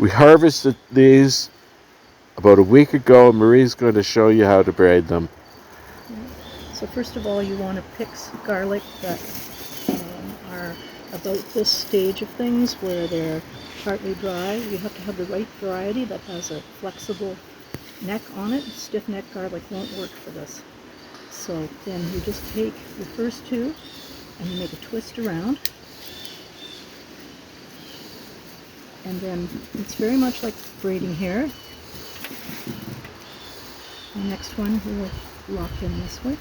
We harvested these about a week ago, and Marie's going to show you how to braid them. So first of all, you want to pick garlic that are about this stage of things where they're partly dry. You have to have the right variety that has a flexible neck on it. Stiff neck garlic won't work for this. So then you just take the first two and you make a twist around. And then it's very much like braiding hair. The next one we will lock in this way.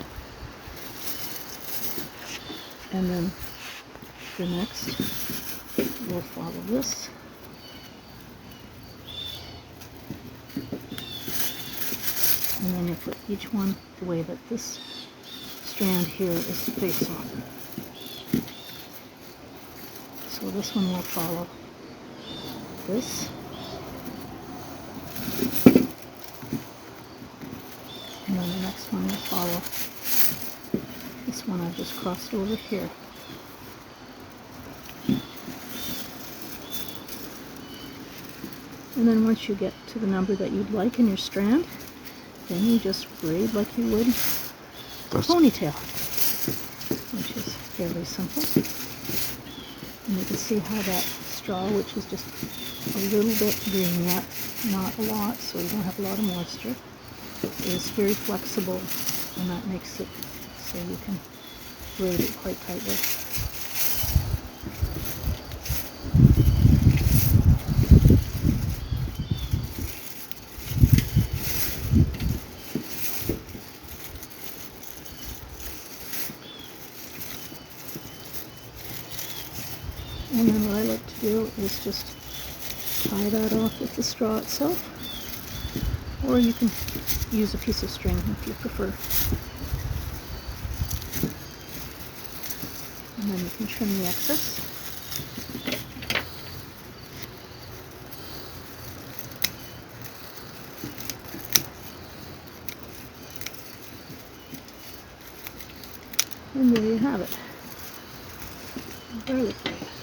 And then the next will follow this. And then you put each one the way that this strand here is face on. So this one will follow this. And then the next one will follow this one I've just crossed over here. And then once you get to the number that you'd like in your strand, then you just braid like you would a ponytail, which is fairly simple. And you can see how that straw, which is just a little bit green yet, not a lot, so you don't have a lot of moisture, is very flexible, and that makes it so you can braid it quite tightly. And then what I like to do is just tie that off with the straw itself, or you can use a piece of string if you prefer. And then you can trim the excess. And there you have it. Garlic braid.